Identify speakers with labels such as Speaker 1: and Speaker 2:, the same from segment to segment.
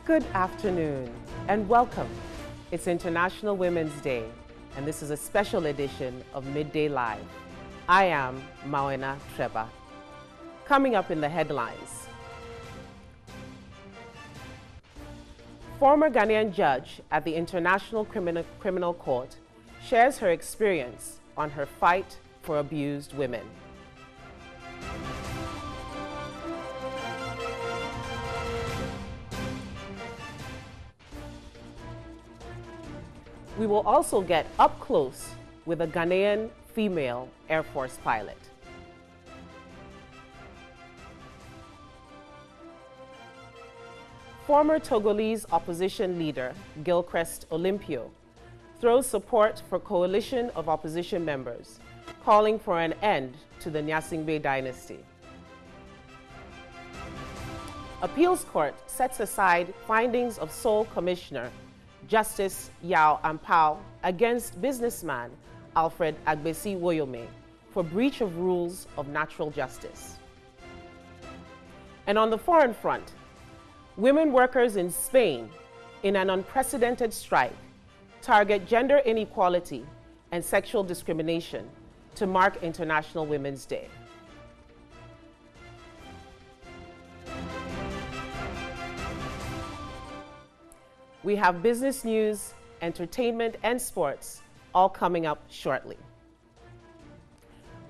Speaker 1: Good afternoon and welcome. It's International Women's Day and this is a special edition of Midday Live. I am Mawuena Trebarh. Coming up in the headlines. Former Ghanaian judge at the International Criminal Court shares her experience on her fight for abused women. We will also get up close with a Ghanaian female Air Force pilot. Former Togolese opposition leader Gilchrist Olympio throws support for coalition of opposition members, calling for an end to the Nyasingbe dynasty. Appeals Court sets aside findings of sole commissioner Justice Yao Ampao against businessman Alfred Agbesi Woyome for breach of rules of natural justice. And on the foreign front, women workers in Spain, in an unprecedented strike, target gender inequality and sexual discrimination to mark International Women's Day. We have business news, entertainment, and sports all coming up shortly.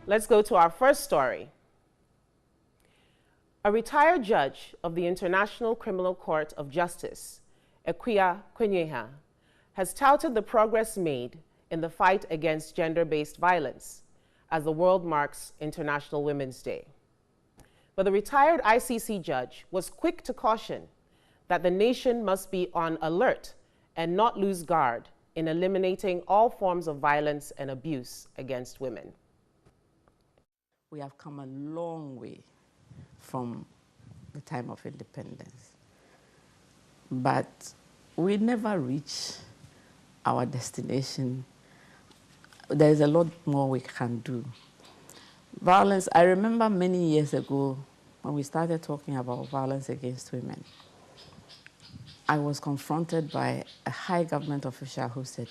Speaker 1: Let's go to our first story. A retired judge of the International Criminal Court of Justice, Equia Kwenyeha, has touted the progress made in the fight against gender-based violence as the world marks International Women's Day. But the retired ICC judge was quick to caution that the nation must be on alert and not lose guard in eliminating all forms of violence and abuse against women.
Speaker 2: We have come a long way from the time of independence, but we never reach our destination. There's a lot more we can do. Violence, I remember many years ago when we started talking about violence against women, I was confronted by a high government official who said,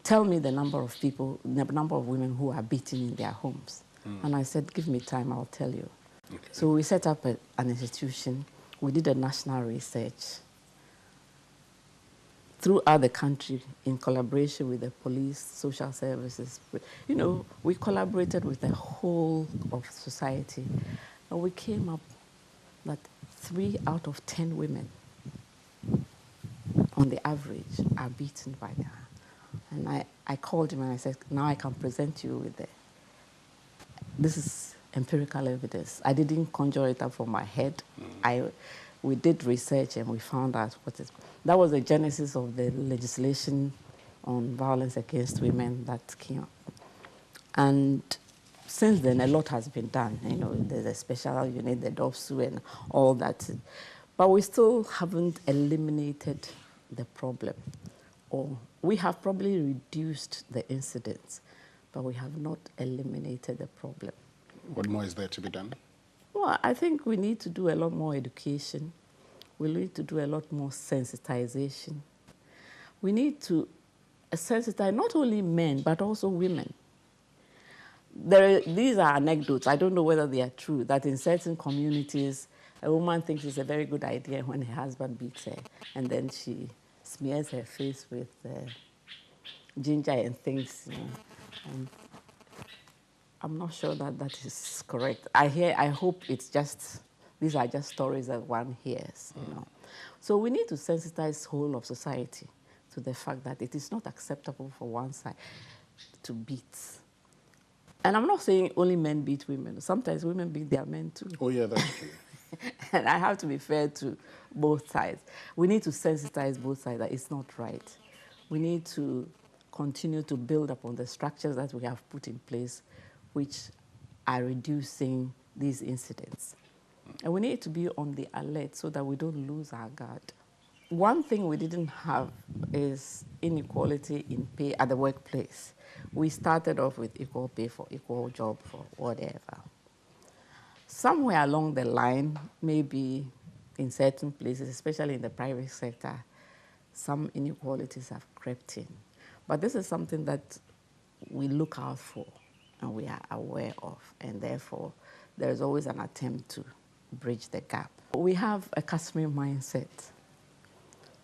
Speaker 2: tell me the number of people, the number of women who are beaten in their homes. And I said, give me time, I'll tell you. Okay. So we set up an institution. We did a national research throughout the country in collaboration with the police, social services. You know, we collaborated with the whole of society. And we came up that 3 out of 10 women on the average are beaten by their hand. And I called him and I said, now I can present you with this is empirical evidence. I didn't conjure it up from my head. We did research and we found out that was the genesis of the legislation on violence against women that came up. And since then, a lot has been done. You know, there's a special unit, the DOFSU and all that. But we still haven't eliminated the problem. Or we have probably reduced the incidents, but we have not eliminated the problem.
Speaker 3: What more is there to be done?
Speaker 2: Well, I think we need to do a lot more education. We need to do a lot more sensitization. We need to sensitize not only men, but also women. These are anecdotes. I don't know whether they are true, that in certain communities, a woman thinks it's a very good idea when her husband beats her, and then she smears her face with ginger and things. You know, and I'm not sure that that is correct. I hope it's just, these are just stories that one hears, you know. So we need to sensitize whole of society to the fact that it is not acceptable for one side to beat. And I'm not saying only men beat women. Sometimes women beat their men too.
Speaker 3: Oh, yeah, that's true.
Speaker 2: And I have to be fair to both sides. We need to sensitize both sides that it's not right. We need to continue to build upon the structures that we have put in place, which are reducing these incidents. And we need to be on the alert so that we don't lose our guard. One thing we didn't have is inequality in pay at the workplace. We started off with equal pay for equal job for whatever. Somewhere along the line, maybe in certain places, especially in the private sector, some inequalities have crept in. But this is something that we look out for and we are aware of, and therefore there is always an attempt to bridge the gap. We have a customary mindset,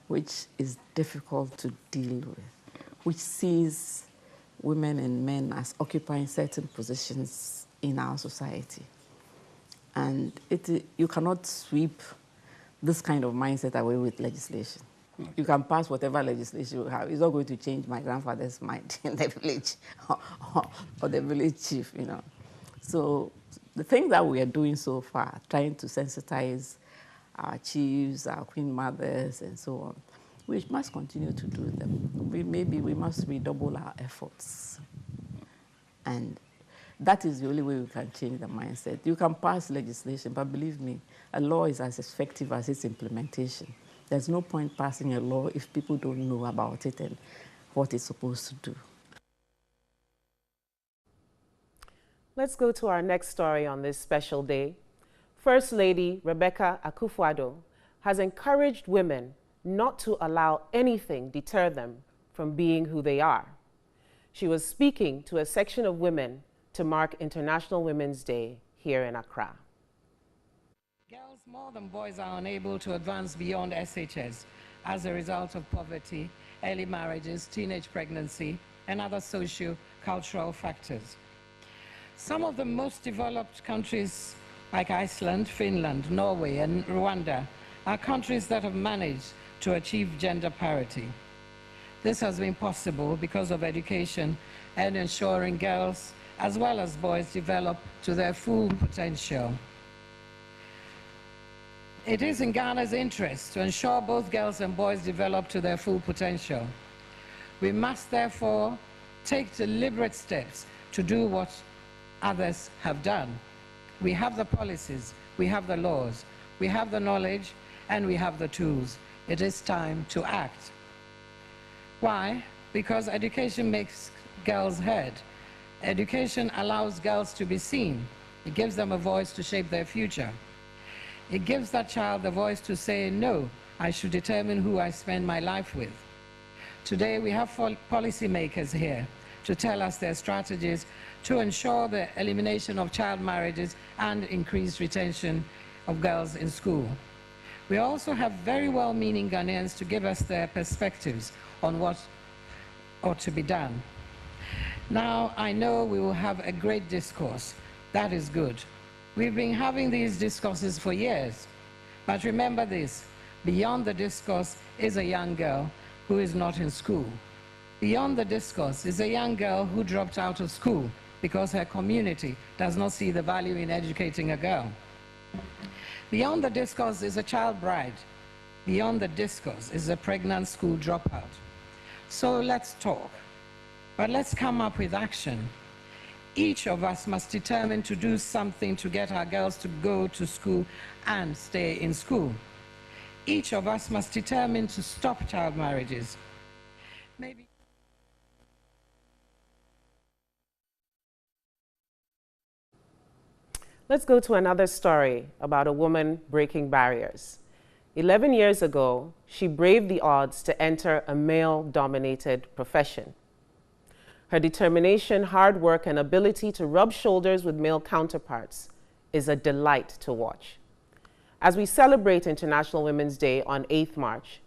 Speaker 2: which is difficult to deal with, which sees women and men as occupying certain positions in our society. And you cannot sweep this kind of mindset away with legislation. You can pass whatever legislation you have. It's not going to change my grandfather's mind in the village or the village chief, you know. So the thing that we are doing so far, trying to sensitize our chiefs, our queen mothers, and so on, we must continue to do them. Maybe we must redouble our efforts. And that is the only way we can change the mindset. You can pass legislation, but believe me, a law is as effective as its implementation. There's no point passing a law if people don't know about it and what it's supposed to do.
Speaker 1: Let's go to our next story on this special day. First Lady Rebecca Akufo-Addo has encouraged women not to allow anything deter them from being who they are. She was speaking to a section of women to mark International Women's Day here in Accra.
Speaker 4: Girls more than boys are unable to advance beyond SHS as a result of poverty, early marriages, teenage pregnancy, and other socio-cultural factors. Some of the most developed countries like Iceland, Finland, Norway, and Rwanda are countries that have managed to achieve gender parity. This has been possible because of education and ensuring girls as well as boys develop to their full potential. It is in Ghana's interest to ensure both girls and boys develop to their full potential. We must therefore take deliberate steps to do what others have done. We have the policies, we have the laws, we have the knowledge, and we have the tools. It is time to act. Why? Because education makes girls heard. Education allows girls to be seen. It gives them a voice to shape their future. It gives that child the voice to say, no, I should determine who I spend my life with. Today we have policymakers here to tell us their strategies to ensure the elimination of child marriages and increased retention of girls in school. We also have very well-meaning Ghanaians to give us their perspectives on what ought to be done. Now, I know we will have a great discourse. That is good. We've been having these discourses for years. But remember this, beyond the discourse is a young girl who is not in school. Beyond the discourse is a young girl who dropped out of school because her community does not see the value in educating a girl. Beyond the discourse is a child bride. Beyond the discourse is a pregnant school dropout. So let's talk, but let's come up with action. Each of us must determine to do something to get our girls to go to school and stay in school. Each of us must determine to stop child marriages. Maybe.
Speaker 1: Let's go to another story about a woman breaking barriers. 11 years ago, she braved the odds to enter a male-dominated profession. Her determination, hard work, and ability to rub shoulders with male counterparts is a delight to watch. As we celebrate International Women's Day on 8th March,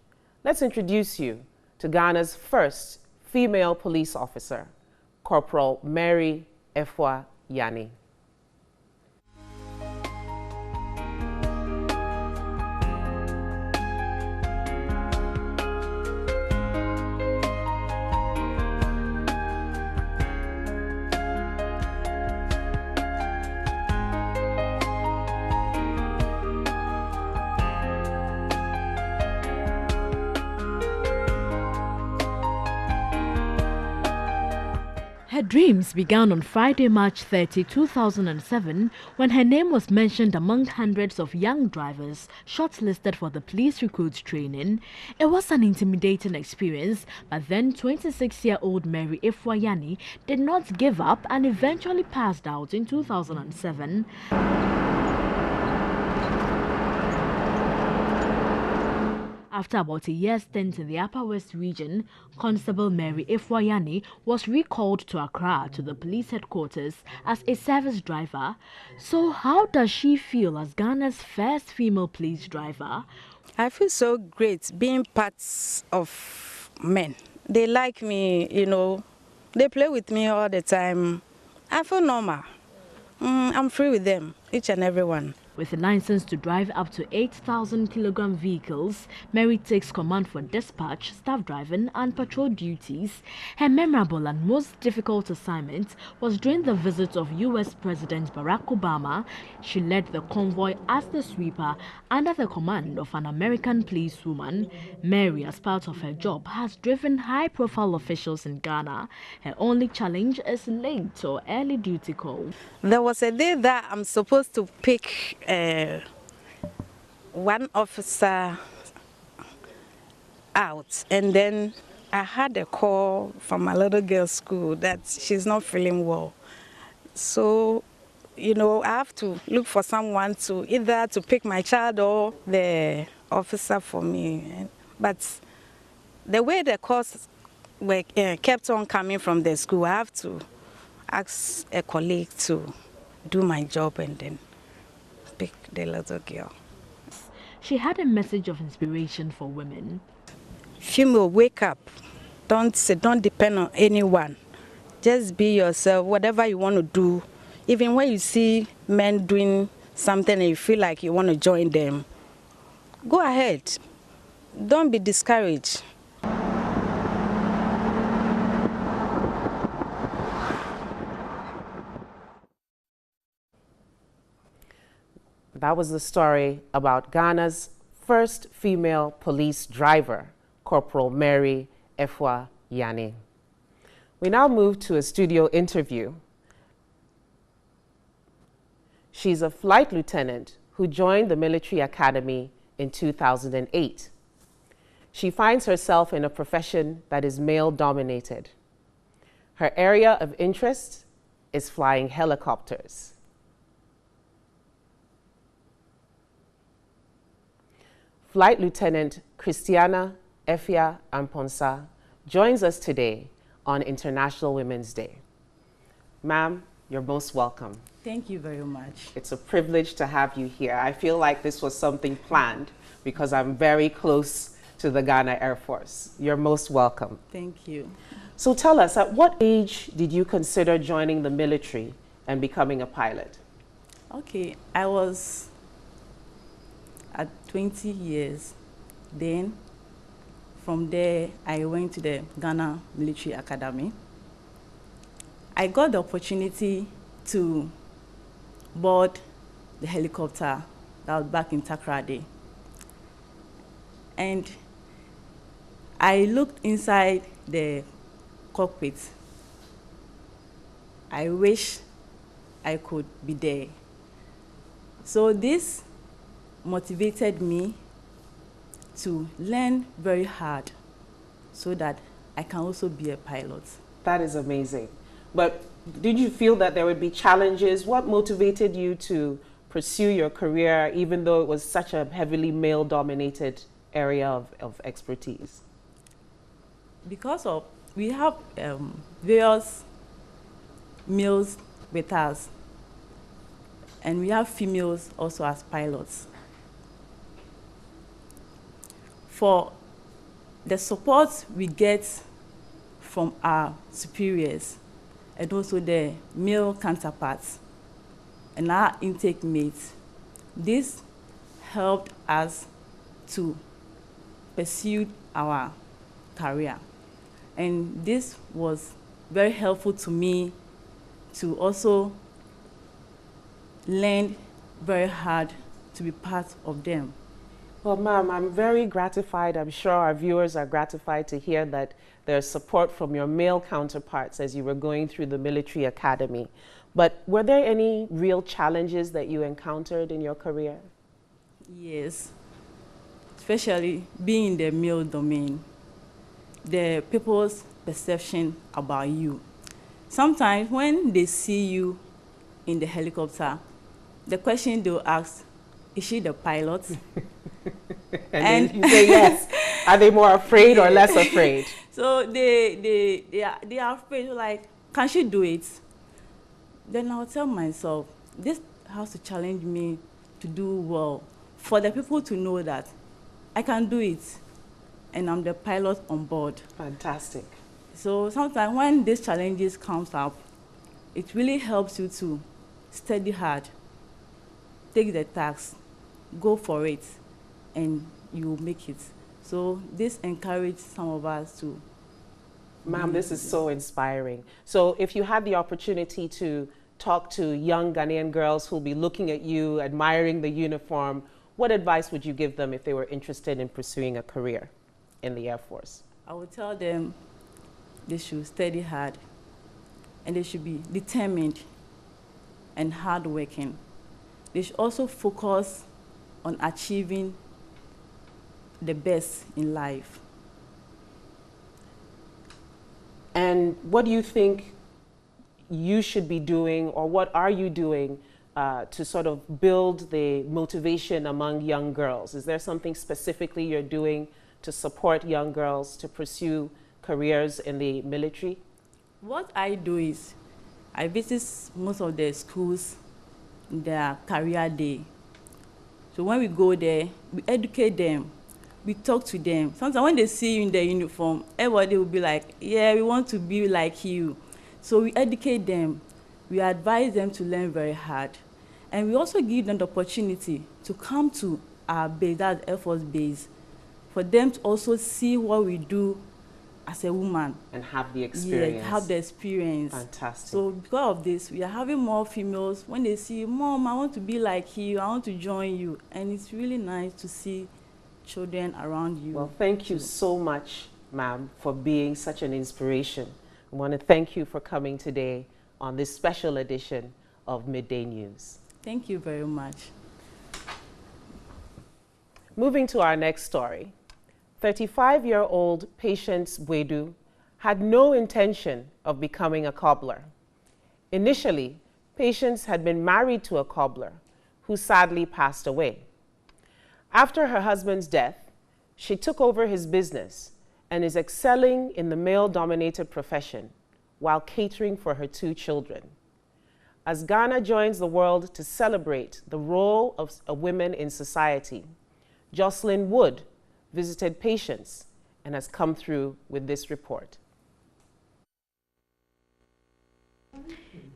Speaker 1: let's introduce you to Ghana's first female police officer, Corporal Mary Efua Yani.
Speaker 5: Her dreams began on Friday, March 30, 2007, when her name was mentioned among hundreds of young drivers shortlisted for the police recruit training. It was an intimidating experience, but then 26-year-old Mary Efwa did not give up and eventually passed out in 2007. After about a year's stint in the Upper West region, Constable Mary Efwa was recalled to Accra to the police headquarters as a service driver. So how does she feel as Ghana's first female police driver?
Speaker 6: I feel so great being part of men. They like me, you know, they play with me all the time. I feel normal. I'm free with them, each and every one.
Speaker 5: With a license to drive up to 8,000-kilogram vehicles, Mary takes command for dispatch, staff driving and patrol duties. Her memorable and most difficult assignment was during the visit of U.S. President Barack Obama. She led the convoy as the sweeper under the command of an American policewoman. Mary, as part of her job, has driven high-profile officials in Ghana. Her only challenge is late or early duty call.
Speaker 6: There was a day that I'm supposed to pick one officer out, and then I had a call from my little girl's school that she's not feeling well. So, you know, I have to look for someone to either to pick my child or the officer for me. But the way the calls were kept on coming from the school, I have to ask a colleague to do my job and then pick the little girl.
Speaker 5: She had a message of inspiration for women.
Speaker 6: Female, wake up. Don't depend on anyone. Just be yourself, whatever you want to do. Even when you see men doing something and you feel like you want to join them, go ahead. Don't be discouraged.
Speaker 1: That was the story about Ghana's first female police driver, Corporal Mary Efwa. We now move to a studio interview. She's a flight lieutenant who joined the military academy in 2008. She finds herself in a profession that is male-dominated. Her area of interest is flying helicopters. Flight Lieutenant Christiana Efia Amponsa joins us today on International Women's Day. Ma'am, you're most welcome.
Speaker 7: Thank you very much.
Speaker 1: It's a privilege to have you here. I feel like this was something planned because I'm very close to the Ghana Air Force. You're most welcome.
Speaker 7: Thank you.
Speaker 1: So tell us, at what age did you consider joining the military and becoming a pilot?
Speaker 7: Okay, I was at 20 years. Then from there, I went to the Ghana Military Academy. I got the opportunity to board the helicopter that was back in Takoradi. And I looked inside the cockpit. I wish I could be there. So this motivated me to learn very hard so that I can also be a pilot.
Speaker 1: That is amazing. But did you feel that there would be challenges? What motivated you to pursue your career even though it was such a heavily male-dominated area of expertise?
Speaker 7: Because of we have various males with us, and we have females also as pilots. For the support we get from our superiors and also the male counterparts and our intake mates, this helped us to pursue our career. And this was very helpful to me to also learn very hard to be part of them.
Speaker 1: Well, ma'am, I'm very gratified. I'm sure our viewers are gratified to hear that there's support from your male counterparts as you were going through the military academy. But were there any real challenges that you encountered in your career?
Speaker 7: Yes, especially being in the male domain, the people's perception about you. Sometimes when they see you in the helicopter, the question they'll ask, is she the pilot?
Speaker 1: and you say yes. Are they more afraid or less afraid?
Speaker 7: So they are afraid, like, can she do it? Then I'll tell myself, this has to challenge me to do well, for the people to know that I can do it, and I'm the pilot on board.
Speaker 1: Fantastic.
Speaker 7: So sometimes when these challenges comes up, it really helps you to study hard, take the task, go for it, and you will make it. So this encourages some of us to.
Speaker 1: Ma'am, this is so inspiring. So if you had the opportunity to talk to young Ghanaian girls who'll be looking at you, admiring the uniform, what advice would you give them if they were interested in pursuing a career in the Air Force?
Speaker 7: I would tell them they should study hard, and they should be determined and hardworking. They should also focus on achieving the best in life.
Speaker 1: And what do you think you should be doing, or what are you doing to sort of build the motivation among young girls? Is there something specifically you're doing to support young girls to pursue careers in the military?
Speaker 7: What I do is I visit most of the schools in their career day. So when we go there, we educate them, we talk to them. Sometimes when they see you in the uniform, everybody will be like, yeah, we want to be like you. So we educate them, we advise them to learn very hard. And we also give them the opportunity to come to our base, that's Air Force Base, for them to also see what we do as a woman.
Speaker 1: And have the experience.
Speaker 7: Yeah, have the experience.
Speaker 1: Fantastic.
Speaker 7: So because of this, we are having more females. When they see, Mom, I want to be like you, I want to join you. And it's really nice to see children around you.
Speaker 1: Well, thank you so much, ma'am, for being such an inspiration. I want to thank you for coming today on this special edition of Midday News.
Speaker 7: Thank you very much.
Speaker 1: Moving to our next story. 35-year-old Patience Bwedu had no intention of becoming a cobbler. Initially, Patience had been married to a cobbler who sadly passed away. After her husband's death, she took over his business and is excelling in the male-dominated profession while catering for her 2 children. As Ghana joins the world to celebrate the role of women in society, Jocelyn Wood visited Patience and has come through with this report.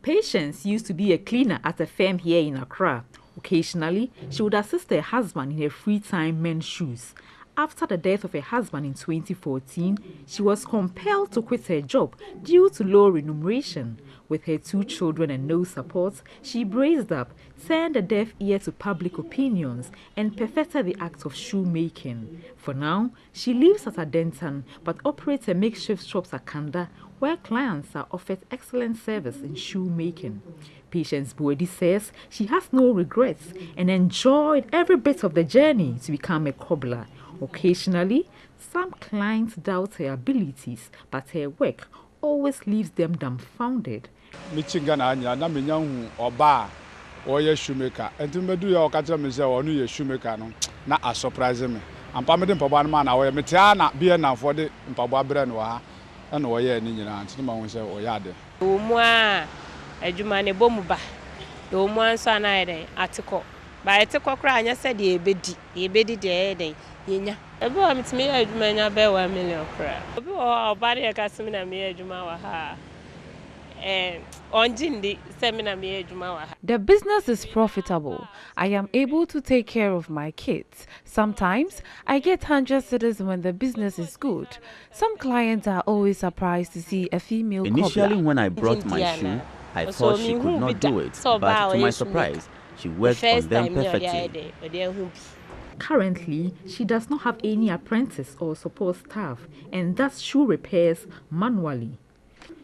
Speaker 8: Patience used to be a cleaner at a firm here in Accra. Occasionally, she would assist her husband in her free time mend shoes. After the death of her husband in 2014, she was compelled to quit her job due to low remuneration. With her 2 children and no support, she braced up, turned a deaf ear to public opinions, and perfected the act of shoemaking. For now, she lives at Adentan but operates a makeshift shop at Kanda, where clients are offered excellent service in shoemaking. Patience Bwedu says she has no regrets and enjoyed every bit of the journey to become a cobbler. Occasionally, some clients doubt her abilities, but her work always leaves them dumbfounded.
Speaker 9: Michigan anya na menyahu oba oye shoemaker entimedu ya okatra me say onu ye shoemaker no na a surprise me ampa me de mpabo na na oye metia na bie na for de mpabo abre no ha na oye ni nyina ntini ma won say oye ade
Speaker 10: omu a adwuma ne bomu ba omu anso ana eden atiko ba etiko kra anya se de ebedi de eden yenya ebe o mitime ya adwuma nya be 1 million kra obi o ba de ka simi na me adwuma wa ha.
Speaker 11: The business is profitable. I am able to take care of my kids. Sometimes I get 100 cedis when the business is good. Some clients are always surprised to see a female cobbler.
Speaker 12: Initially, when I brought my shoe, I thought she could not do it, but to my surprise, she worked on them perfectly.
Speaker 8: that currently she does not have any apprentice or support staff and does shoe repairs manually.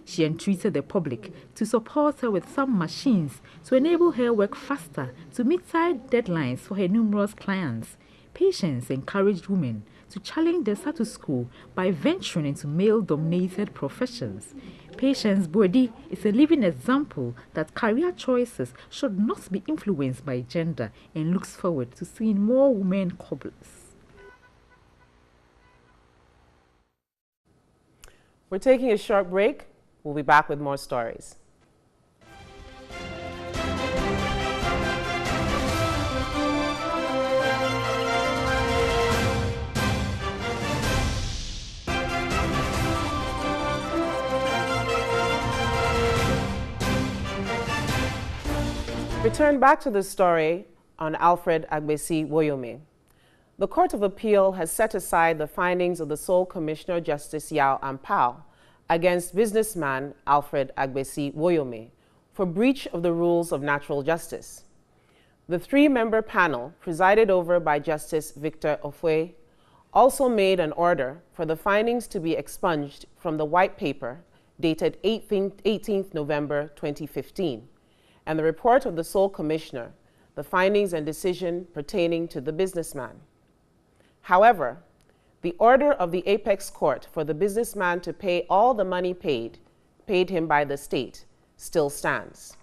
Speaker 8: She entreated the public to support her with some machines to enable her work faster to meet tight deadlines for her numerous clients. Patience encouraged women to challenge the status quo by venturing into male-dominated professions. Patience Bodi is a living example that career choices should not be influenced by gender and looks forward to seeing more women cobblers.
Speaker 1: We're taking a short break. We'll be back with more stories. Return back to the story on Alfred Agbesi Woyome. The Court of Appeal has set aside the findings of the sole Commissioner Justice Yao Ampao against businessman Alfred Agbesi Woyome for breach of the rules of natural justice. The three-member panel, presided over by Justice Victor Ofwe, also made an order for the findings to be expunged from the white paper dated 18th November 2015, and the report of the sole commissioner, the findings and decision pertaining to the businessman. However, the order of the apex court for the businessman to pay all the money paid him by the state still stands.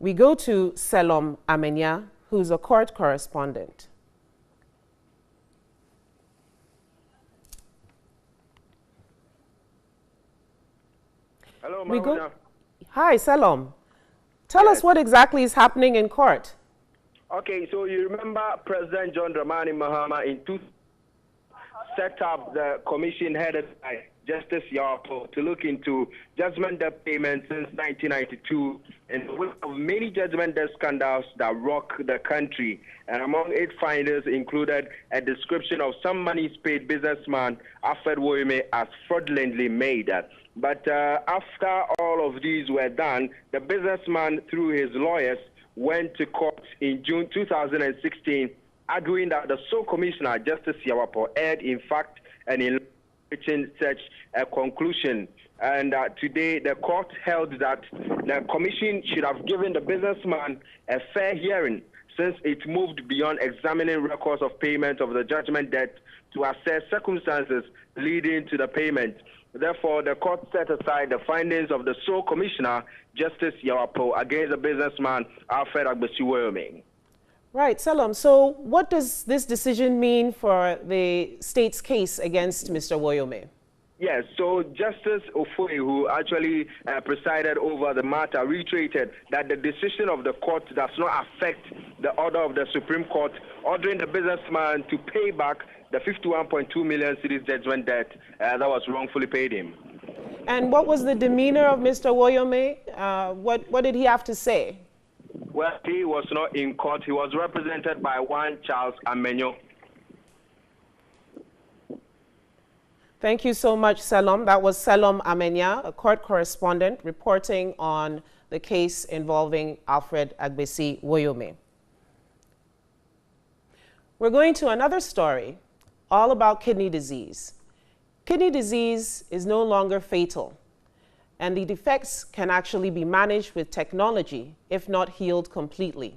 Speaker 1: We go to Selom Amenya, who's a court correspondent.
Speaker 13: Hello, Mawuena.
Speaker 1: Hi, Selom. Tell us what exactly is happening in court.
Speaker 13: Okay, so you remember President John Dramani Mahama in 2000 set up the commission headed by Justice Yapo to look into judgment debt payments since 1992 and the wake of many judgment debt scandals that rock the country. And among its findings included a description of some monies paid businessman Alfred Woyome as fraudulently made. But after all of these were done, the businessman, through his lawyers, went to court in June 2016, arguing that the sole commissioner, Justice Yawapo, erred in fact and in reaching such a conclusion. And today, the court held that the commission should have given the businessman a fair hearing, since it moved beyond examining records of payment of the judgment debt to assess circumstances leading to the payment. Therefore, the court set aside the findings of the sole commissioner, Justice Yawapo, against the businessman, Alfred Agbesi Woyome.
Speaker 1: Right, Selom. So what does this decision mean for the state's case against Mr. Woyome?
Speaker 13: Yes, so Justice Ofwe, who actually presided over the matter, reiterated that the decision of the court does not affect the order of the Supreme Court ordering the businessman to pay back the 51.2 million cedis judgment debt that was wrongfully paid him.
Speaker 1: And what was the demeanor of Mr. Woyome? What did he have to say?
Speaker 13: Well, he was not in court. He was represented by one Charles Amenyo.
Speaker 1: Thank you so much, Selom. That was Selom Amenya, a court correspondent, reporting on the case involving Alfred Agbesi Woyome. We're going to another story, all about kidney disease. Kidney disease is no longer fatal, and the defects can actually be managed with technology, if not healed completely.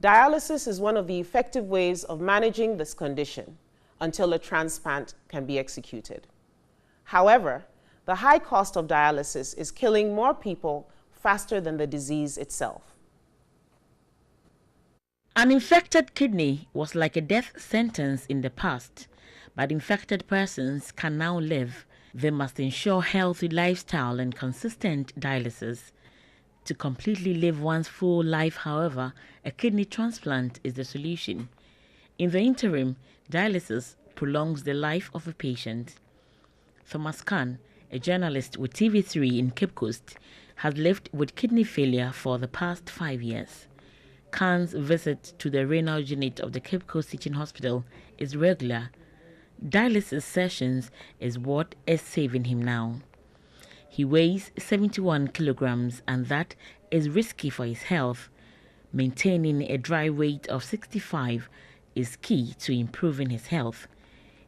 Speaker 1: Dialysis is one of the effective ways of managing this condition until a transplant can be executed. However, the high cost of dialysis is killing more people faster than the disease itself.
Speaker 14: An infected kidney was like a death sentence in the past, but infected persons can now live. They must ensure healthy lifestyle and consistent dialysis. To completely live one's full life, however, a kidney transplant is the solution. In the interim, dialysis prolongs the life of a patient. Thomas Khan, a journalist with TV3 in Cape Coast, has lived with kidney failure for the past 5 years. Khan's visit to the renal unit of the Cape Coast Teaching Hospital is regular. Dialysis sessions is what is saving him now. He weighs 71 kilograms, and that is risky for his health. Maintaining a dry weight of 65 is key to improving his health.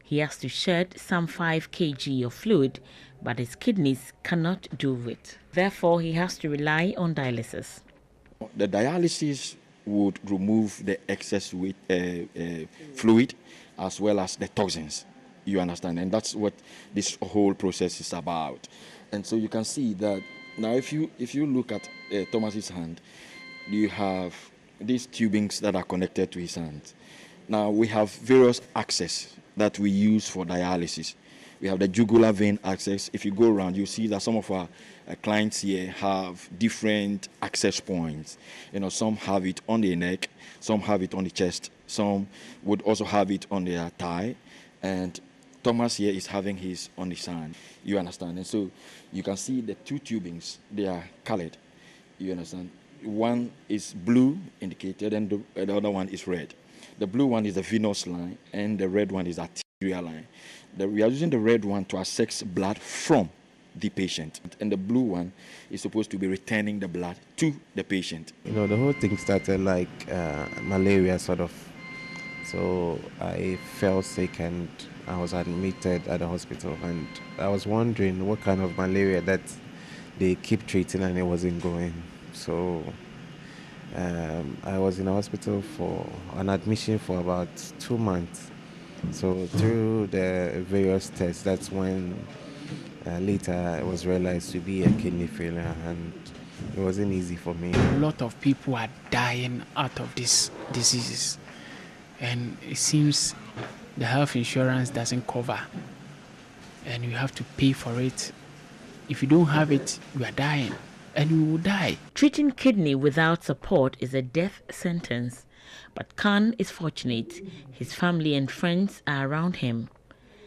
Speaker 14: He has to shed some 5 kg of fluid, but his kidneys cannot do it. Therefore, he has to rely on dialysis.
Speaker 15: The dialysis would remove the excess fluid as well as the toxins. You understand? And that's what this whole process is about. And so you can see that now if you look at Thomas's hand, you have these tubings that are connected to his hand. Now we have various access that we use for dialysis. We have the jugular vein access. If you go around, you see that some of our clients here have different access points. You know, some have it on the neck, some have it on the chest, some would also have it on their thigh, and Thomas here is having his on his hand. You understand? And so you can see the 2 tubings, they are colored. You understand? One is blue indicated and the other one is red. The blue one is the venous line and the red one is arterial line. We are using the red one to access blood from the patient, and the blue one is supposed to be returning the blood to the patient.
Speaker 16: You know, the whole thing started like malaria sort of. So I fell sick and I was admitted at the hospital, and I was wondering what kind of malaria that they keep treating and it wasn't going. So I was in the hospital for an admission for about 2 months. So through the various tests, that's when later it was realized to be a kidney failure, and it wasn't easy for me.
Speaker 17: A lot of people are dying out of these diseases, and it seems the health insurance doesn't cover, and you have to pay for it. If you don't have it, you are dying, and you will die.
Speaker 14: Treating kidney without support is a death sentence, but Khan is fortunate. His family and friends are around him.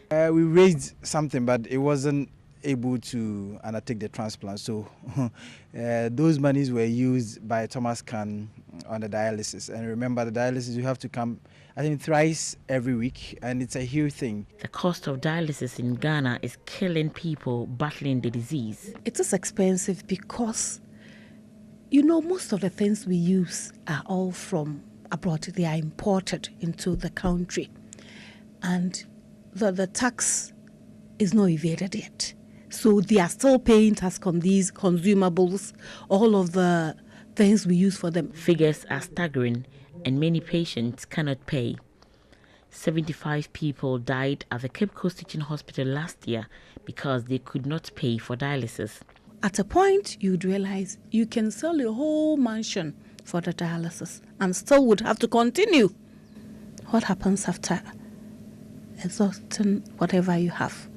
Speaker 18: We raised something, but it wasn't able to undertake the transplant. So those monies were used by Thomas Khan on the dialysis. And remember, the dialysis, you have to come, I think, thrice every week, and it's a huge thing.
Speaker 14: The cost of dialysis in Ghana is killing people battling the disease.
Speaker 19: It is expensive because, you know, most of the things we use are all from abroad. They are imported into the country. And the tax is not evaded yet. So they are still paying tax on these consumables, all of the things we use for them.
Speaker 14: Figures are staggering, and many patients cannot pay. 75 people died at the Cape Coast Teaching Hospital last year because they could not pay for dialysis.
Speaker 19: At a point, you'd realize you can sell your whole mansion for the dialysis and still would have to continue. What happens after exhausting whatever you have?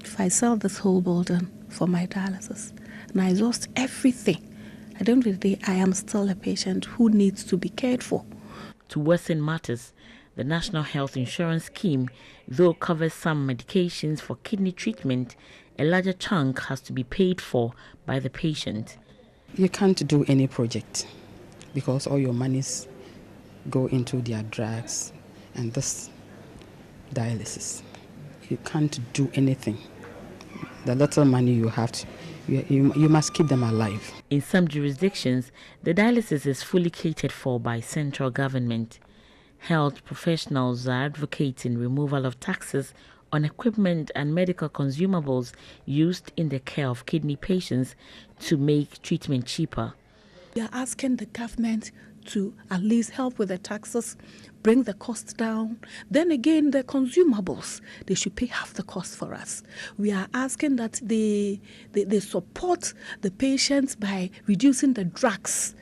Speaker 19: If I sell this whole building for my dialysis and I exhaust everything, at the end of the day, I am still a patient who needs to be cared for.
Speaker 14: To worsen matters, the National Health Insurance Scheme, though covers some medications for kidney treatment, a larger chunk has to be paid for by the patient.
Speaker 20: You can't do any project because all your monies go into their drugs and this dialysis. You can't do anything. The little money you have, you must keep them alive.
Speaker 14: In some jurisdictions, the dialysis is fully catered for by central government. Health professionals are advocating removal of taxes on equipment and medical consumables used in the care of kidney patients to make treatment cheaper.
Speaker 19: We are asking the government to at least help with the taxes, bring the cost down. Then again, the consumables, they should pay half the cost for us. We are asking that they support the patients by reducing the drugs,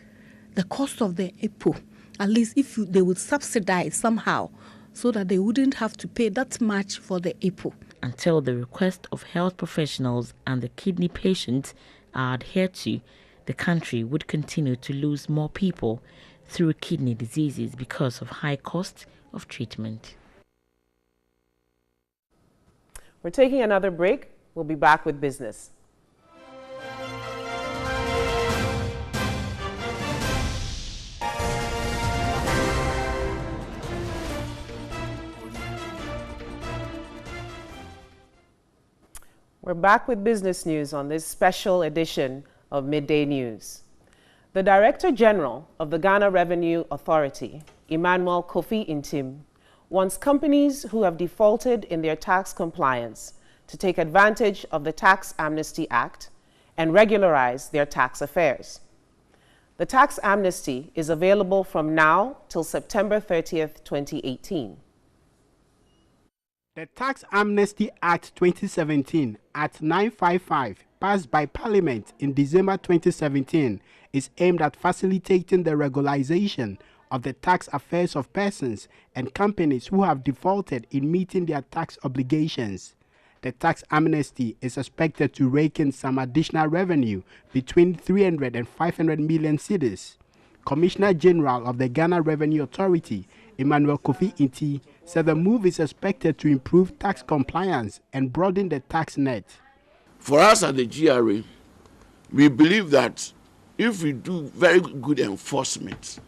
Speaker 19: the cost of the EPO. At least if they would subsidize somehow so that they wouldn't have to pay that much for the EPO.
Speaker 14: Until the request of health professionals and the kidney patients are adhered to, the country would continue to lose more people through kidney diseases because of high cost of treatment.
Speaker 1: We're taking another break. We'll be back with business. We're back with business news on this special edition of Midday News. The Director General of the Ghana Revenue Authority Emmanuel Kofi Intim, wants companies who have defaulted in their tax compliance to take advantage of the Tax Amnesty Act and regularize their tax affairs. The tax amnesty is available from now till September 30th, 2018.
Speaker 21: The Tax Amnesty Act 2017 Act 955, passed by Parliament in December 2017, is aimed at facilitating the regularization of the tax affairs of persons and companies who have defaulted in meeting their tax obligations. The tax amnesty is expected to rake in some additional revenue between 300 and 500 million cedis. Commissioner General of the Ghana Revenue Authority, Emmanuel Kofi Inti, said the move is expected to improve tax compliance and broaden the tax net.
Speaker 22: For us at the GRA, we believe that if we do very good enforcement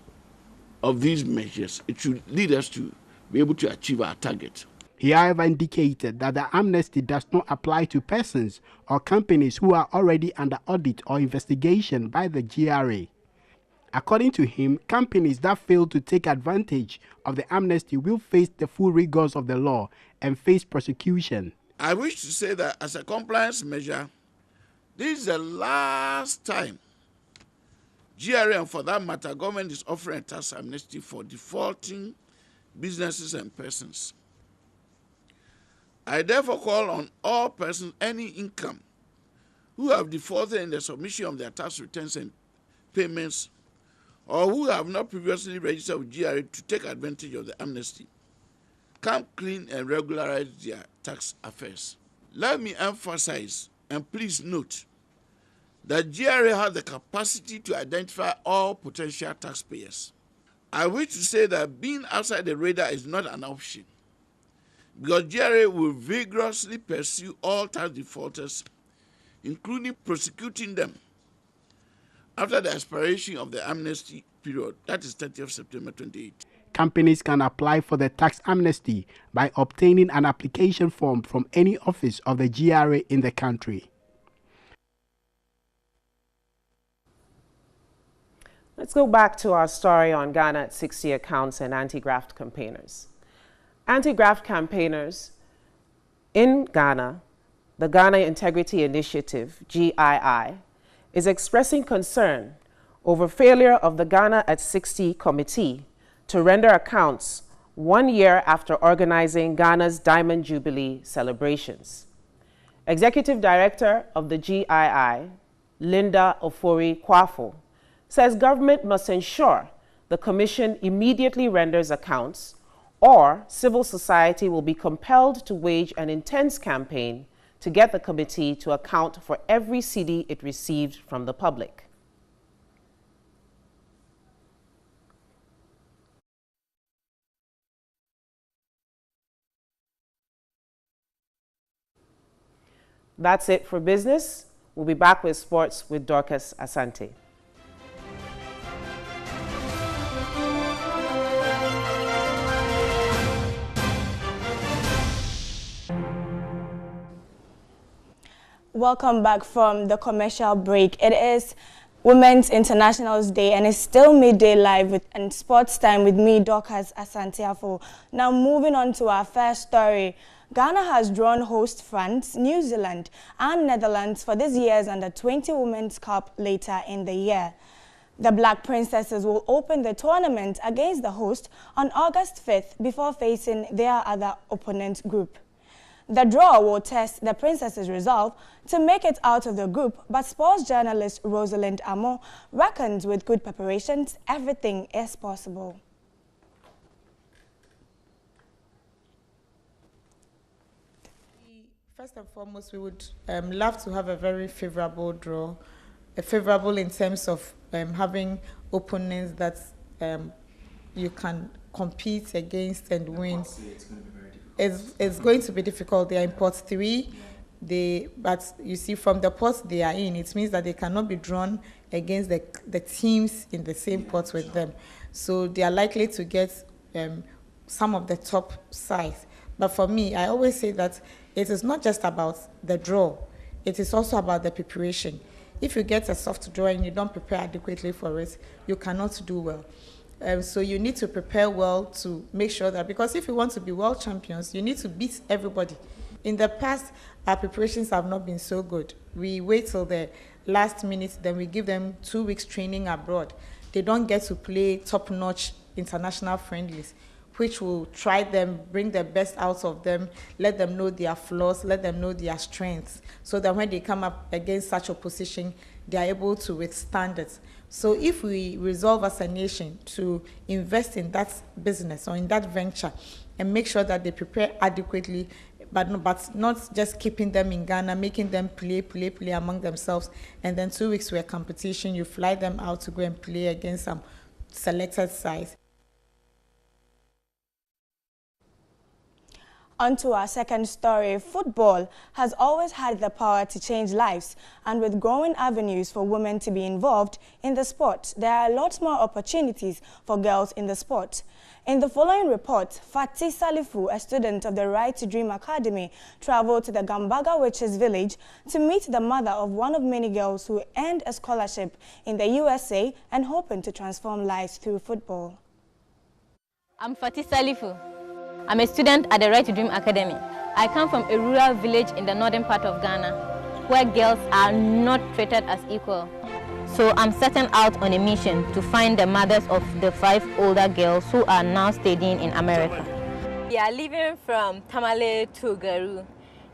Speaker 22: of these measures, it should lead us to be able to achieve our target.
Speaker 21: He, however, indicated that the amnesty does not apply to persons or companies who are already under audit or investigation by the GRA. According to him, companies that fail to take advantage of the amnesty will face the full rigors of the law and face prosecution.
Speaker 22: I wish to say that as a compliance measure, this is the last time GRA, and for that matter, government is offering a tax amnesty for defaulting businesses and persons. I therefore call on all persons, any income, who have defaulted in the submission of their tax returns and payments, or who have not previously registered with GRA, to take advantage of the amnesty, come clean and regularize their tax affairs. Let me emphasize, and please note, that GRA has the capacity to identify all potential taxpayers. I wish to say that being outside the radar is not an option, because GRA will vigorously pursue all tax defaulters, including prosecuting them after the expiration of the amnesty period, that is 30th September 2018.
Speaker 21: Companies can apply for the tax amnesty by obtaining an application form from any office of the GRA in the country.
Speaker 1: Let's go back to our story on Ghana at 60 accounts and anti-graft campaigners. Anti-graft campaigners in Ghana, the Ghana Integrity Initiative, GII, is expressing concern over failure of the Ghana at 60 committee to render accounts 1 year after organizing Ghana's Diamond Jubilee celebrations. Executive Director of the GII, Linda Ofori-Kwafo, says government must ensure the commission immediately renders accounts, or civil society will be compelled to wage an intense campaign to get the committee to account for every cedi it received from the public. That's it for business. We'll be back with sports with Dorcas Asante.
Speaker 23: Welcome back from the commercial break. It is Women's Internationals Day and it's still Midday Live and Sports Time with me, Dorcas Asante. Now moving on to our first story. Ghana has drawn host France, New Zealand and Netherlands for this year's Under-20 Women's Cup later in the year. The Black Princesses will open the tournament against the host on August 5th before facing their other opponent group. The draw will test the Princesses' resolve to make it out of the group, but sports journalist Rosalind Amo reckons with good preparations, everything is possible.
Speaker 24: First and foremost, we would love to have a very favorable draw, favorable in terms of having opponents that you can compete against and win. It's going to be difficult. They are in pot 3, but you see from the pot they are in, it means that they cannot be drawn against the teams in the same pot with them. So they are likely to get some of the top sides. But for me, I always say that it is not just about the draw, it is also about the preparation. If you get a soft draw and you don't prepare adequately for it, you cannot do well. So you need to prepare well to make sure that, because if you want to be world champions, you need to beat everybody. In the past, our preparations have not been so good. We wait till the last minute, then we give them 2 weeks training abroad. They don't get to play top-notch international friendlies, which will try them, bring the best out of them, let them know their flaws, let them know their strengths, so that when they come up against such opposition, they are able to withstand it. So if we resolve as a nation to invest in that business or in that venture and make sure that they prepare adequately, but not just keeping them in Ghana, making them play among themselves, and then 2 weeks where competition, you fly them out to go and play against some selected sides.
Speaker 23: On to our second story. Football has always had the power to change lives, and with growing avenues for women to be involved in the sport, there are a lot more opportunities for girls in the sport. In the following report, Fati Salifu, a student of the Right to Dream Academy, traveled to the Gambaga Witches village to meet the mother of one of many girls who earned a scholarship in the USA and hoping to transform lives through football.
Speaker 2: I'm Fati Salifu. I'm a student at the Right to Dream Academy. I come from a rural village in the northern part of Ghana, where girls are not treated as equal. So I'm setting out on a mission to find the mothers of the 5 older girls who are now studying in America. We are leaving from Tamale to Garu,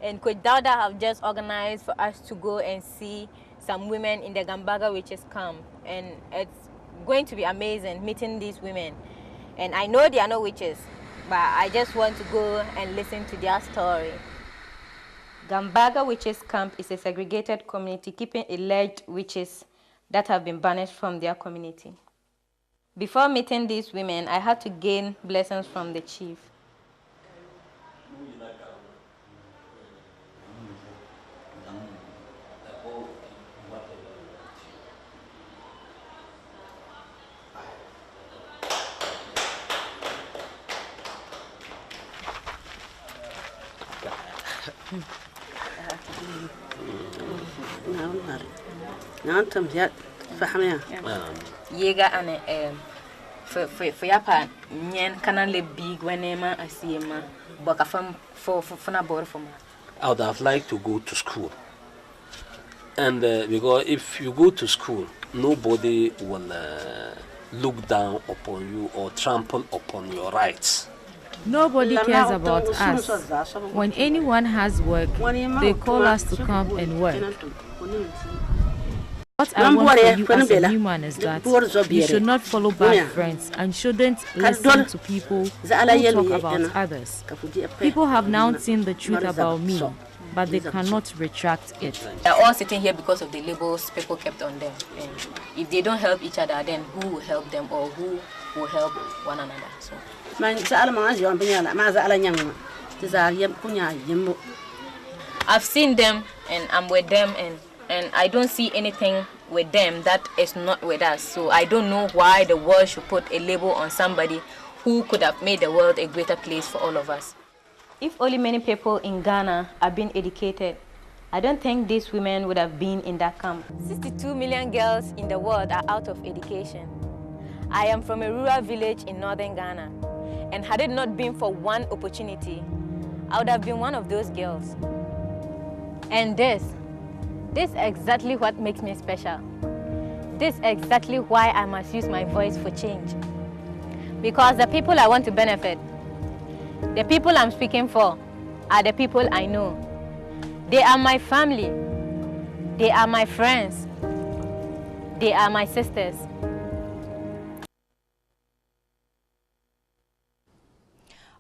Speaker 2: and Coach Dauda have just organized for us to go and see some women in the Gambaga Witches camp, and it's going to be amazing meeting these women. And I know they are not witches, but I just want to go and listen to their story. Gambaga Witches Camp is a segregated community keeping alleged witches that have been banished from their community. Before meeting these women, I had to gain blessings from the chief. Yega and for yapa nyen kanale big whenever I see ma boka for na board for ma.
Speaker 3: I would have liked to go to school, and because if you go to school, nobody will look down upon you or trample upon your rights.
Speaker 11: Nobody cares about us. When anyone has work, they call us to come and work. What I want for you as a human is that you should not follow bad friends and shouldn't listen to people who talk about others. People have now seen the truth about me, but they cannot retract it.
Speaker 2: They are all sitting here because of the labels people kept on them. And if they don't help each other, then who will help them or who will help one another? So. I've seen them and I'm with them, and I don't see anything with them that is not with us. So I don't know why the world should put a label on somebody who could have made the world a greater place for all of us. If only many people in Ghana are being educated, I don't think these women would have been in that camp. 62 million girls in the world are out of education. I am from a rural village in northern Ghana, and had it not been for one opportunity, I would have been one of those girls. And this is exactly what makes me special. This is exactly why I must use my voice for change. Because the people I want to benefit, the people I'm speaking for, are the people I know. They are my family. They are my friends. They are my sisters.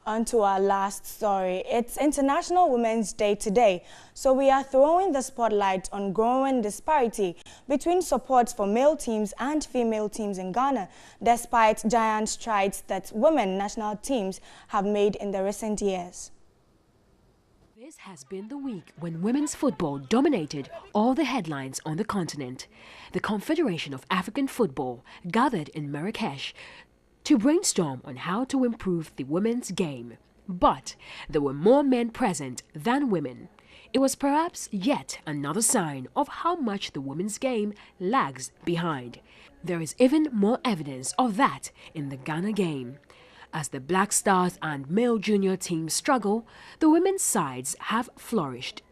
Speaker 23: On to our last story. It's International Women's Day today, so we are throwing the spotlight on growing disparity between support for male teams and female teams in Ghana, despite giant strides that women national teams have made in the recent years.
Speaker 4: This has been the week when women's football dominated all the headlines on the continent. The Confederation of African Football gathered in Marrakesh to brainstorm on how to improve the women's game. But there were more men present than women. It was perhaps yet another sign of how much the women's game lags behind. There is even more evidence of that in the Ghana game. As the Black Stars and male junior teams struggle, the women's sides have flourished.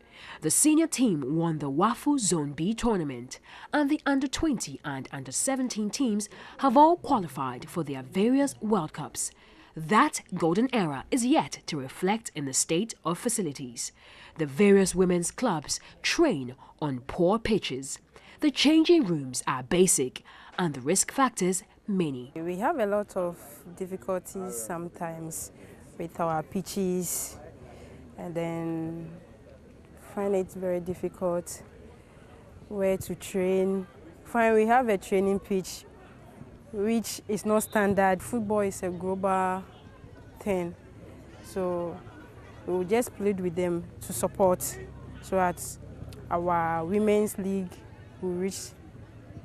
Speaker 4: The senior team won the WAFU Zone B tournament, and the under-20 and under-17 teams have all qualified for their various World Cups. That golden era is yet to reflect in the state of facilities. The various women's clubs train on poor pitches. The changing rooms are basic, and the risk factors many.
Speaker 5: We have a lot of difficulties sometimes with our pitches, and then find it very difficult where to train. Fine, we have a training pitch which is not standard. Football is a global thing, so we will just plead with them to support so that our women's league will reach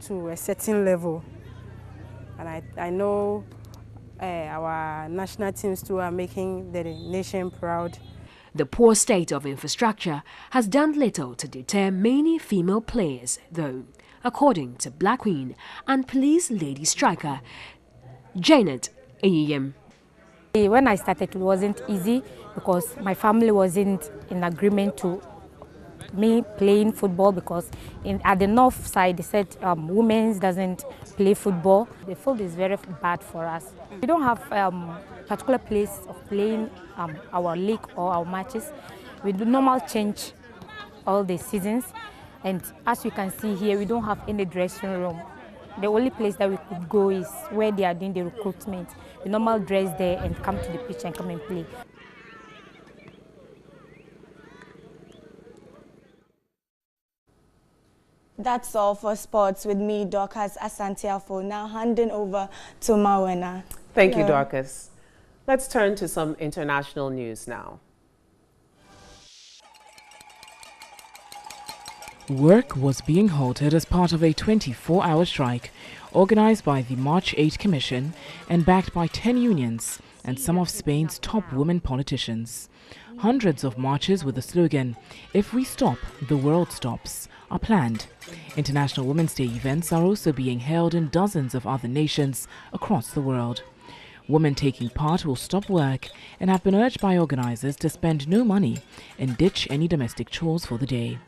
Speaker 5: to a certain level. And I know our national teams too are making the nation proud.
Speaker 4: The poor state of infrastructure has done little to deter many female players, though, according to Black Queen and police lady striker Janet Eyiyem.
Speaker 6: When I started, it wasn't easy because my family wasn't in agreement to me playing football, because at the north side they said women doesn't play football. The field is very bad for us. We don't have particular place of playing our league or our matches. We do normal change all the seasons, and as you can see here, we don't have any dressing room. The only place that we could go is where they are doing the recruitment. The normal dress there and come to the pitch and come and play.
Speaker 23: That's all for sports with me, Dorcas Asantiafo. Now handing over to Mawuena.
Speaker 1: Thank you, Dorcas. Let's turn to some international news now.
Speaker 7: Work was being halted as part of a 24-hour strike organized by the March 8 Commission and backed by 10 unions and some of Spain's top women politicians. Hundreds of marches with the slogan, "If we stop, the world stops," are planned. International Women's Day events are also being held in dozens of other nations across the world. Women taking part will stop work and have been urged by organizers to spend no money and ditch any domestic chores for the day.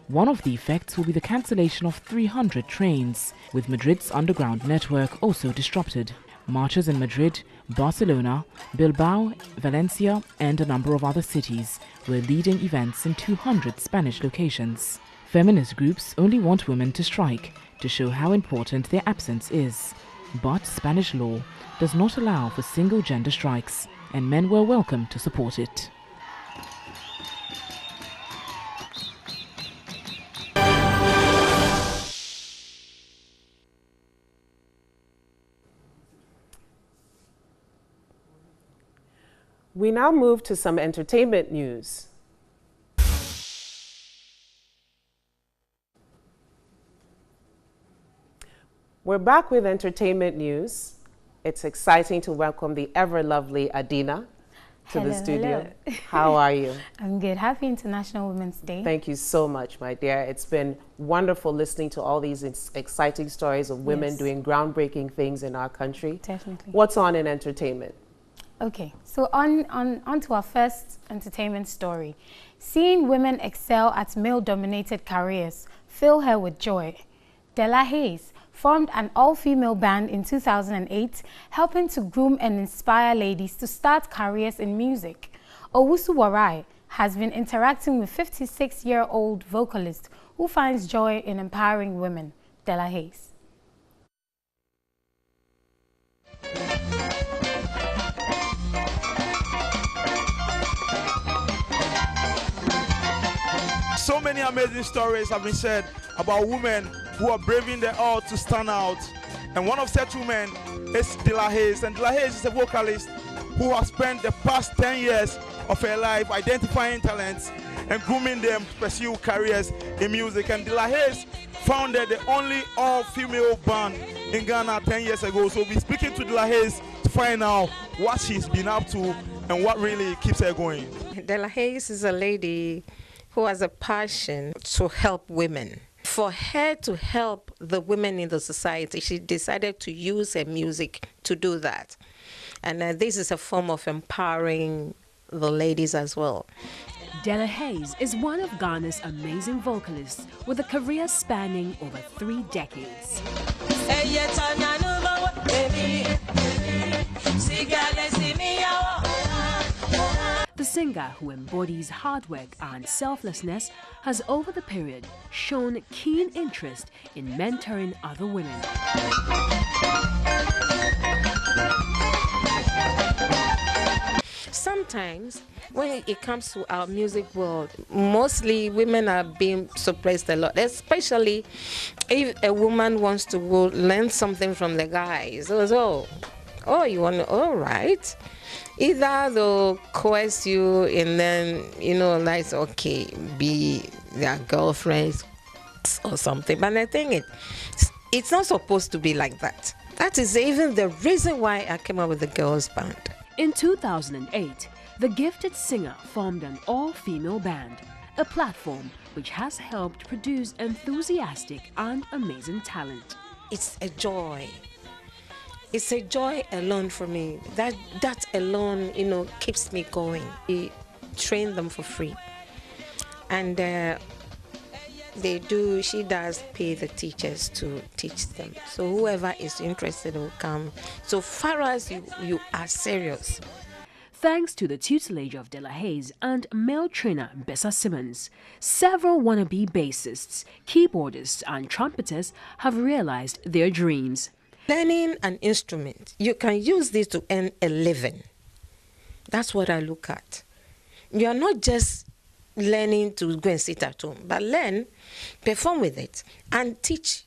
Speaker 7: One of the effects will be the cancellation of 300 trains, with Madrid's underground network also disrupted. Marches in Madrid, Barcelona, Bilbao, Valencia and a number of other cities were leading events in 200 Spanish locations. Feminist groups only want women to strike to show how important their absence is. But Spanish law does not allow for single-gender strikes, and men were welcome to support it.
Speaker 1: We now move to some entertainment news. We're back with entertainment news. It's exciting to welcome the ever-lovely Adina to the studio.
Speaker 9: Hello.
Speaker 1: How are you?
Speaker 9: I'm good. Happy International Women's Day.
Speaker 1: Thank you so much, my dear. It's been wonderful listening to all these exciting stories of women doing groundbreaking things in our country.
Speaker 9: Definitely.
Speaker 1: What's on in entertainment?
Speaker 9: Okay, so on to our first entertainment story. Seeing women excel at male-dominated careers fill her with joy. Della Hayes formed an all-female band in 2008, helping to groom and inspire ladies to start careers in music. Owusu Warai has been interacting with 56-year-old vocalist who finds joy in empowering women. Della Hayes.
Speaker 25: So many amazing stories have been said about women who are braving the odds to stand out. And one of such women is Della Hayes. And Della Hayes is a vocalist who has spent the past 10 years of her life identifying talents and grooming them to pursue careers in music. And Della Hayes founded the only all-female band in Ghana 10 years ago. So we'll be speaking to Della Hayes to find out what she's been up to and what really keeps her going.
Speaker 26: Della Hayes is a lady
Speaker 8: who has a passion to help women. For her to help the women in the society, she decided to use her music to do that. And this is a form of empowering the ladies as well.
Speaker 4: Della Hayes is one of Ghana's amazing vocalists with a career spanning over 3 decades. The singer, who embodies hard work and selflessness, has over the period shown keen interest in mentoring other women.
Speaker 8: Sometimes, when it comes to our music world, mostly women are being suppressed a lot, especially if a woman wants to go learn something from the guys. So, oh, you want to, all right. Either they'll coerce you and then, like, okay, be their girlfriends or something. But I think it's not supposed to be like that. That is even the reason why I came up with the girls' band.
Speaker 4: In 2008, the gifted singer formed an all-female band, a platform which has helped produce enthusiastic and amazing talent.
Speaker 8: It's a joy. It's a joy alone for me. That alone, keeps me going. We train them for free. And she does pay the teachers to teach them. So whoever is interested will come. So far as you are serious.
Speaker 4: Thanks to the tutelage of Della Hayes and male trainer Bessa Simmons, several wannabe bassists, keyboardists and trumpeters have realized their dreams.
Speaker 8: Learning an instrument, you can use this to earn a living. That's what I look at. You are not just learning to go and sit at home, but learn, perform with it, and teach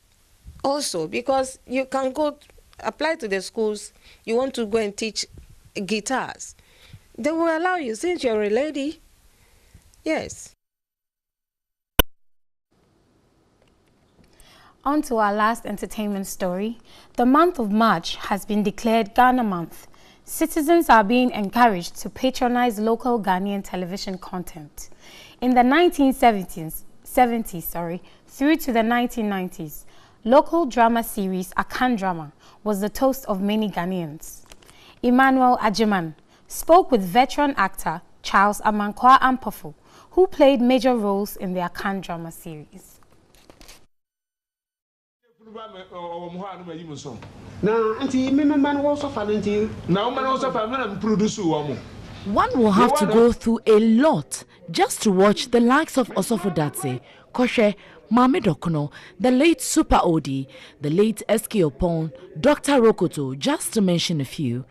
Speaker 8: also, because you can go apply to the schools. You want to go and teach guitars, they will allow you since you're a lady. Yes.
Speaker 9: On to our last entertainment story. The month of March has been declared Ghana Month. Citizens are being encouraged to patronize local Ghanaian television content. In the 1970s, through to the 1990s, local drama series Akan Drama was the toast of many Ghanaians. Emmanuel Ajiman spoke with veteran actor Charles Amankwa Ampofo, who played major roles in the Akan Drama series.
Speaker 10: One will have to go through a lot just to watch the likes of Osofo Datse, Koshe, Mame Dokono, the late Super Odi, the late Eski Opon, Dr. Rokoto, just to mention a few.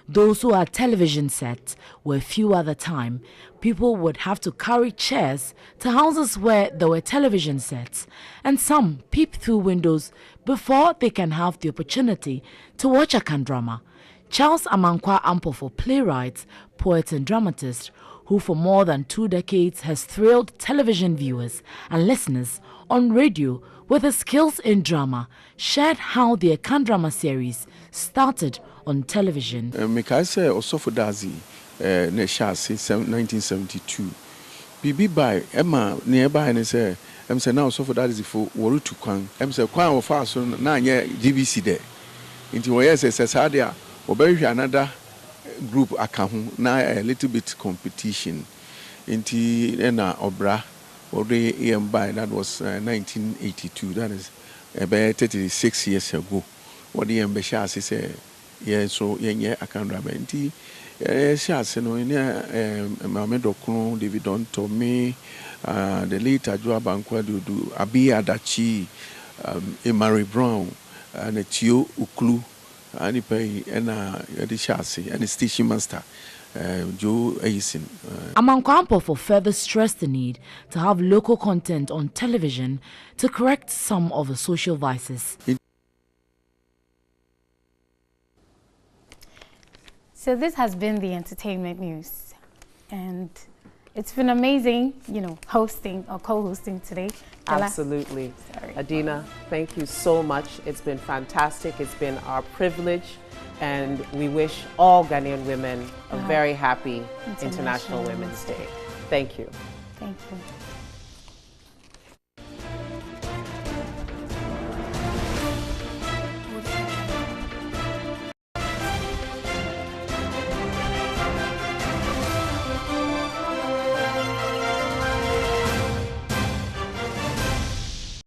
Speaker 10: Those who are television sets were few at the time. People would have to carry chairs to houses where there were television sets, and some peep through windows before they can have the opportunity to watch a Akan Drama. Charles Amankwa Ampofo, playwright, poet and dramatist, who for more than 2 decades has thrilled television viewers and listeners on radio with his skills in drama, shared how the Akan Drama series started on television.
Speaker 12: Mekaise Osofo Dazi Neshasi 1972. Bibi by Emma nearby and say say now Osofo Dazi for Waru to Kwan. Say Kwan of Faso na nye GBC there. Into where says Sadia or bury another group account now a little bit competition. Into Ena Obra or by that was 1982. That is about 36 years ago. What the Mbeshasi say. Yeah, so yeah, Akan Drama. Nti shase no ne Mame Dokono, David Ontome, the late Adwoa Bankwa Dudu, Abi Adachi, Mary Brown, and Tio Uklu, and pay and the shase and the station master Joe Aisen.
Speaker 10: Amankwa Ampofo further stressed the need to have local content on television to correct some of the social vices.
Speaker 9: So this has been the entertainment news, and it's been amazing, hosting or co-hosting today.
Speaker 1: Absolutely. Adina, thank you so much. It's been fantastic. It's been our privilege, and we wish all Ghanaian women a very happy International Women's Day. Thank you.
Speaker 9: Thank you.